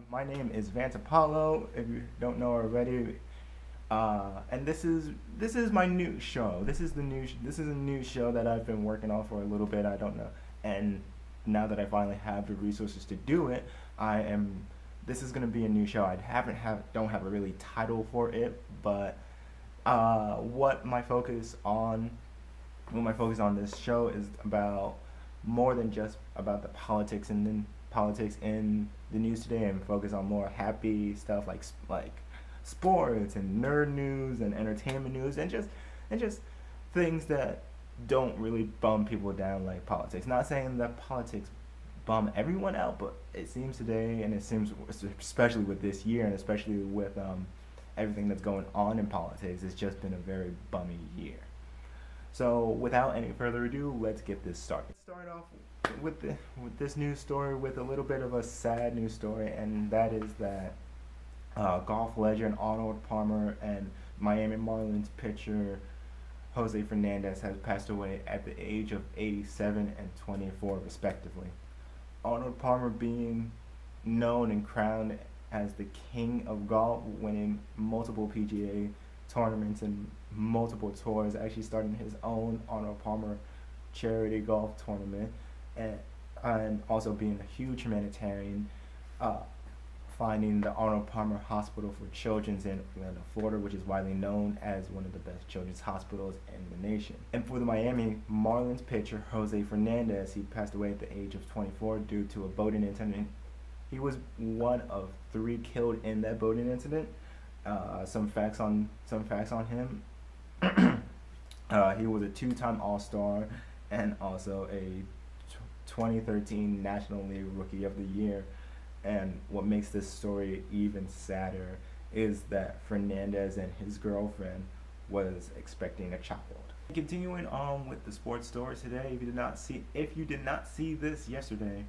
My name is Vance Apollo. If you don't know already, and this is my new show. This is a new show that I've been working on for a little bit. I don't know, and now that I finally have the resources to do it, I am. This is gonna be a new show. I haven't have don't have a really title for it, but what my focus on what my focus on this show is about more than just about the politics in the news today, and focus on more happy stuff like sports and nerd news and entertainment news and just things that don't really bum people down like politics. Not saying that politics bum everyone out, but it seems today, and it seems especially with this year, and especially with everything that's going on in politics, it's just been a very bummy year. So without any further ado, let's get this started. Let's start off with this news story with a little bit of a sad news story, and that is that golf legend Arnold Palmer and Miami Marlins pitcher Jose Fernandez has passed away at the age of 87 and 24, respectively. Arnold Palmer being known and crowned as the king of golf, winning multiple PGA tournaments and multiple tours, actually starting his own Arnold Palmer charity golf tournament, and, and also being a huge humanitarian, uh, finding the Arnold Palmer Hospital for Children's in Orlando, Florida, which is widely known as one of the best children's hospitals in the nation. And for the Miami Marlins pitcher Jose Fernandez, he passed away at the age of 24 due to a boating incident. He was one of three killed in that boating incident. Some facts on him. He was a two-time All-Star and also a 2013 National League Rookie of the Year. And what makes this story even sadder is that Fernandez and his girlfriend was expecting a child. Continuing on with the sports story today, if you did not see this yesterday,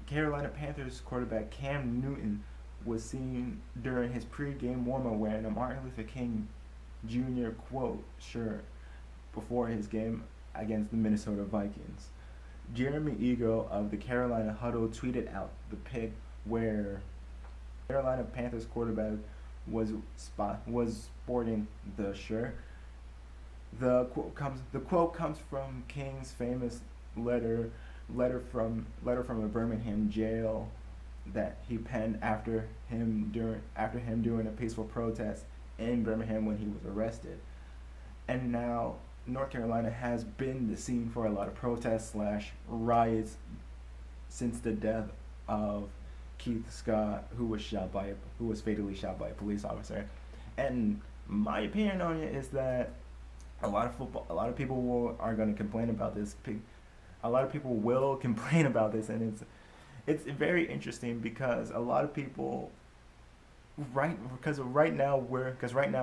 Carolina Panthers quarterback Cam Newton was seen during his pre-game warm-up wearing a Martin Luther King Jr. quote shirt before his game against the Minnesota Vikings. Jeremy Ego of the Carolina Huddle tweeted out the pic where Carolina Panthers quarterback was sporting the shirt. The quote comes from King's famous letter from a Birmingham jail that he penned after him during a peaceful protest in Birmingham when he was arrested. And now North Carolina has been the scene for a lot of protests slash riots since the death of Keith Scott, who was fatally shot by a police officer. And my opinion on it is that a lot of people are going to complain about this. A lot of people will complain about this, and it's very interesting because a lot of people right now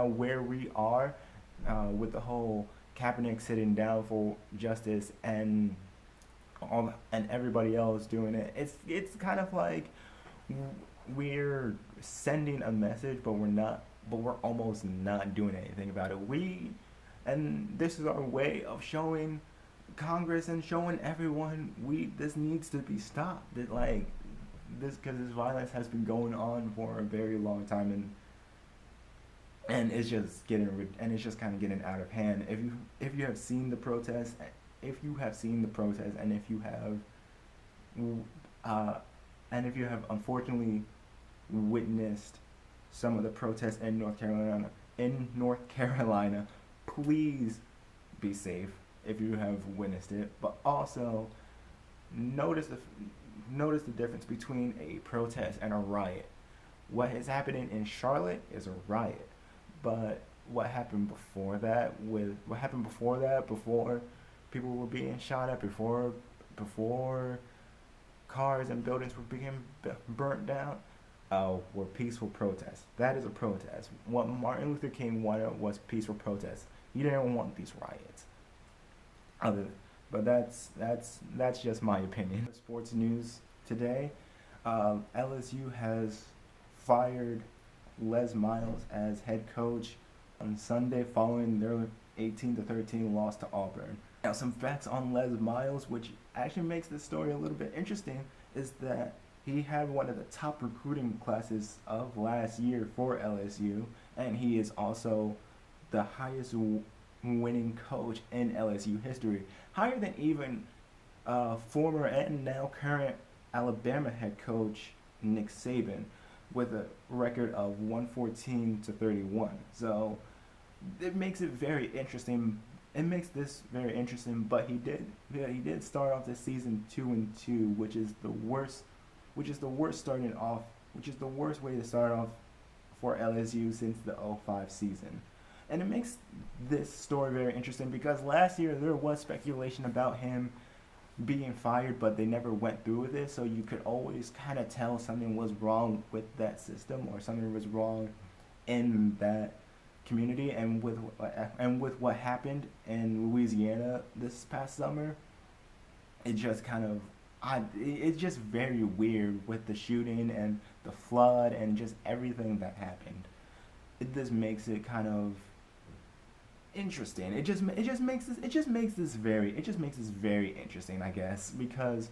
where we are, with the whole Kaepernick sitting down for justice and everybody else doing it, it's kind of like we're sending a message, but we're almost not doing anything about it. And this is our way of showing Congress and showing everyone this needs to be stopped. That like this because this violence has been going on for a very long time, and it's just kind of getting out of hand. If you have seen the protests, and if you have unfortunately witnessed some of the protests in North Carolina, please be safe if you have witnessed it. But also notice the difference between a protest and a riot. What is happening in Charlotte is a riot, but what happened before that, before people were being shot at, before cars and buildings were being burnt down, were peaceful protests. That is a protest. What Martin Luther King wanted was peaceful protests. He didn't want these riots. But that's just my opinion. Sports news today: LSU has fired Les Miles as head coach on Sunday following their 18-13 loss to Auburn. Now, some facts on Les Miles, which actually makes this story a little bit interesting, is that he had one of the top recruiting classes of last year for LSU, and he is also the highest winning coach in LSU history, higher than even former and now current Alabama head coach Nick Saban, with a record of 114-31. So it makes it very interesting. It makes this very interesting. But he did start off this season 2-2, which is the worst. Which is the worst starting off. Which is the worst way to start off for LSU since the '05 season. And it makes this story very interesting because last year there was speculation about him being fired, but they never went through with it. So you could always kind of tell something was wrong with that system, or something was wrong in that community. And with what happened in Louisiana this past summer, it just kind of it's just very weird with the shooting and the flood and just everything that happened. It just makes it kind of interesting. It just makes this very interesting, I guess, because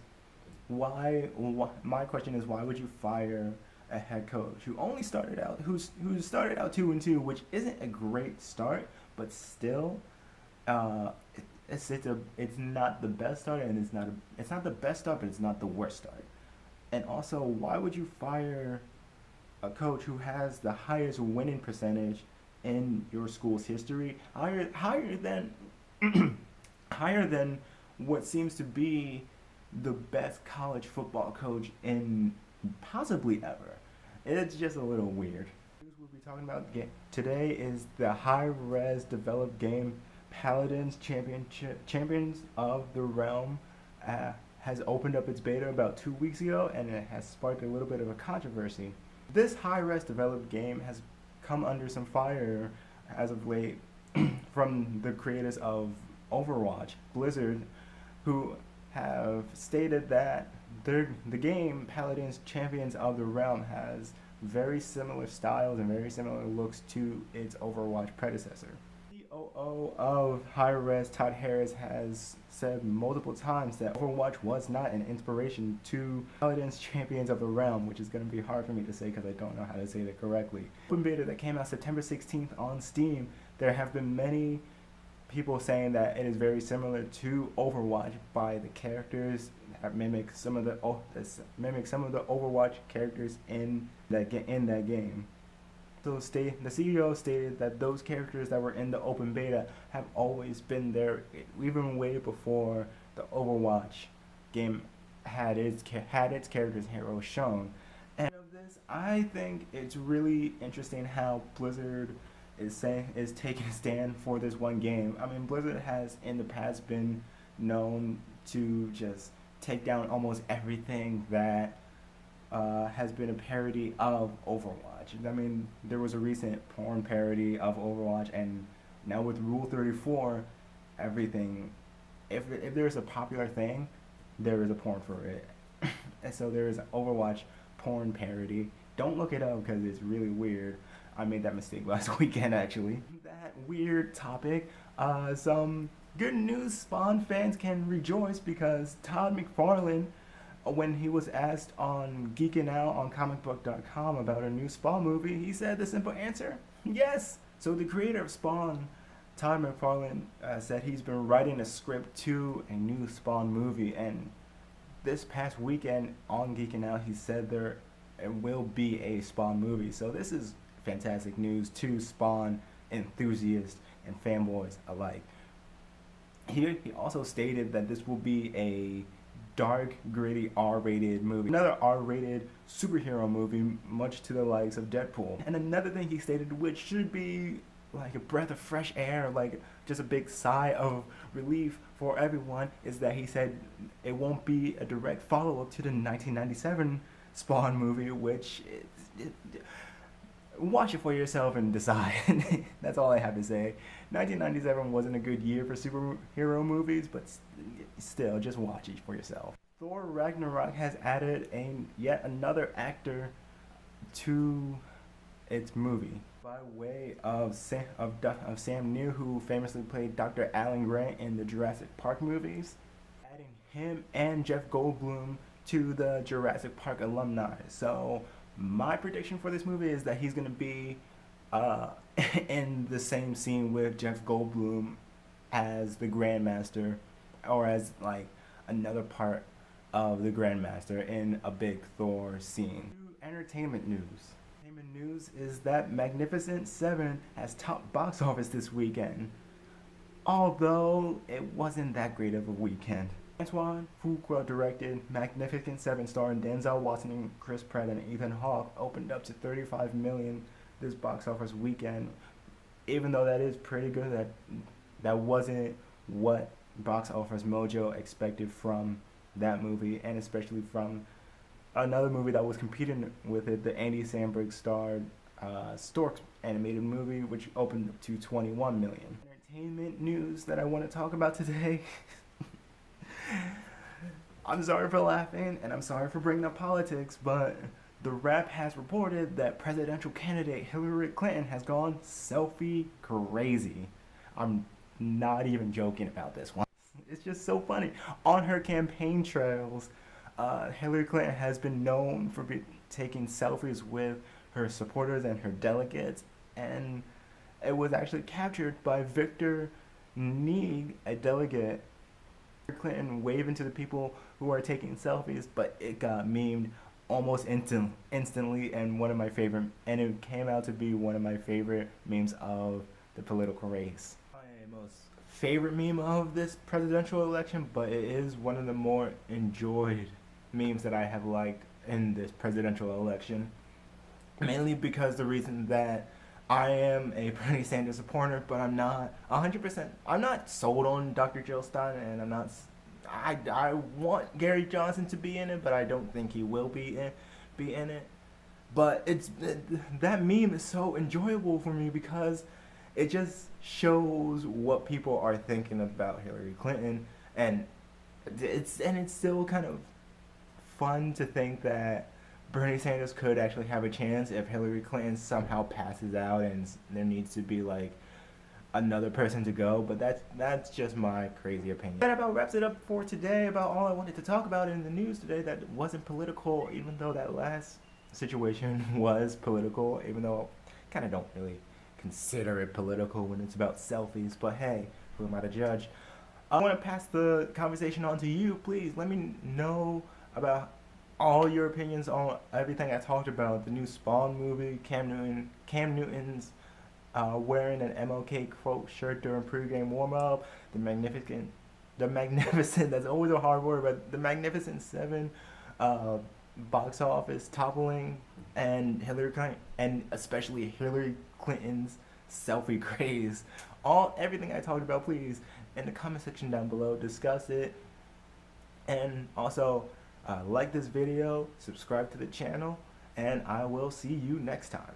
why my question is, why would you fire a head coach who started out 2-2, which isn't a great start, but still it's not the best start, and it's not the best start, but it's not the worst start. And also, why would you fire a coach who has the highest winning percentage in your school's history, higher than higher than what seems to be the best college football coach in possibly ever? It's just a little weird. We'll be talking about today is the Hi-Rez developed game Paladins Champions of the Realm has opened up its beta about 2 weeks ago, and it has sparked a little bit of a controversy. This Hi-Rez developed game has come under some fire as of late from the creators of Overwatch, Blizzard, who have stated that the game Paladins Champions of the Realm has very similar styles and very similar looks to its Overwatch predecessor. COO of Hi-Rez, Todd Harris, has said multiple times that Overwatch was not an inspiration to Paladins Champions of the Realm, which is going to be hard for me to say because I don't know how to say that correctly. Open beta that came out September 16th on Steam, there have been many people saying that it is very similar to Overwatch by the characters that mimic some of the Overwatch characters in that game. So the CEO stated that those characters that were in the open beta have always been there, even way before the Overwatch game had its characters and heroes shown. And of this, I think it's really interesting how Blizzard is taking a stand for this one game. I mean, Blizzard has in the past been known to just take down almost everything that has been a parody of Overwatch. I mean, there was a recent porn parody of Overwatch, and now with Rule 34, everything, if there's a popular thing, there is a porn for it. And so there is an Overwatch porn parody. Don't look it up because it's really weird. I made that mistake last weekend, actually. That weird topic, some good news. Spawn fans can rejoice because Todd McFarlane, when he was asked on Geeking Out on comicbook.com about a new Spawn movie, he said the simple answer, yes. So the creator of Spawn, Todd McFarlane, said he's been writing a script to a new Spawn movie, and this past weekend on Geeking Out, he said there will be a Spawn movie. So this is fantastic news to Spawn enthusiasts and fanboys alike. He also stated that this will be a dark, gritty, R-rated movie. Another R-rated superhero movie, much to the likes of Deadpool. And another thing he stated, which should be like a breath of fresh air, like just a big sigh of relief for everyone, is that he said it won't be a direct follow-up to the 1997 Spawn movie, which watch it for yourself and decide. That's all I have to say. 1997 wasn't a good year for superhero movies, but still, just watch it for yourself. Thor Ragnarok has added yet another actor to its movie by way of Sam Neill, who famously played Dr. Alan Grant in the Jurassic Park movies, adding him and Jeff Goldblum to the Jurassic Park alumni. So my prediction for this movie is that he's gonna be uh, in the same scene with Jeff Goldblum as the Grandmaster, or as like another part of the Grandmaster in a big Thor scene. Entertainment news. Entertainment news is that Magnificent Seven has topped box office this weekend, although it wasn't that great of a weekend. Antoine Fuqua directed Magnificent Seven, starring Denzel Washington, Chris Pratt, and Ethan Hawke, opened up to 35 million this box office weekend. Even though that is pretty good, that wasn't what Box Office Mojo expected from that movie, and especially from another movie that was competing with it, the Andy Samberg starred Storks animated movie, which opened up to 21 million. Entertainment news that I want to talk about today. I'm sorry for laughing, and I'm sorry for bringing up politics, but The Wrap has reported that presidential candidate Hillary Clinton has gone selfie crazy. I'm not even joking about this one. It's just so funny. On her campaign trails, Hillary Clinton has been known for taking selfies with her supporters and her delegates, and it was actually captured by Victor Neig, a delegate. Clinton waving to the people who are taking selfies, but it got memed almost instantly, and it came out to be one of my favorite memes of the political race. My most favorite meme of this presidential election, but it is one of the more enjoyed memes that I have liked in this presidential election, mainly because the reason that I am a Bernie Sanders supporter, but I'm not 100%. I'm not sold on Dr. Jill Stein, and I'm not. I want Gary Johnson to be in it, but I don't think he will be in it. But that meme is so enjoyable for me because it just shows what people are thinking about Hillary Clinton, and it's still kind of fun to think that Bernie Sanders could actually have a chance if Hillary Clinton somehow passes out and there needs to be like another person to go, but that's just my crazy opinion. That about wraps it up for today about all I wanted to talk about in the news today that wasn't political, even though that last situation was political, even though I kind of don't really consider it political when it's about selfies, but hey, who am I to judge? I want to pass the conversation on to you. Please let me know about all your opinions on everything I talked about. The new Spawn movie, Cam Newton's wearing an MLK quote shirt during pregame warm-up, the magnificent, that's always a hard word, but the Magnificent Seven box office toppling, and Hillary Clinton, and especially Hillary Clinton's selfie craze. Everything I talked about, please, in the comment section down below, discuss it, and also like this video, subscribe to the channel, and I will see you next time.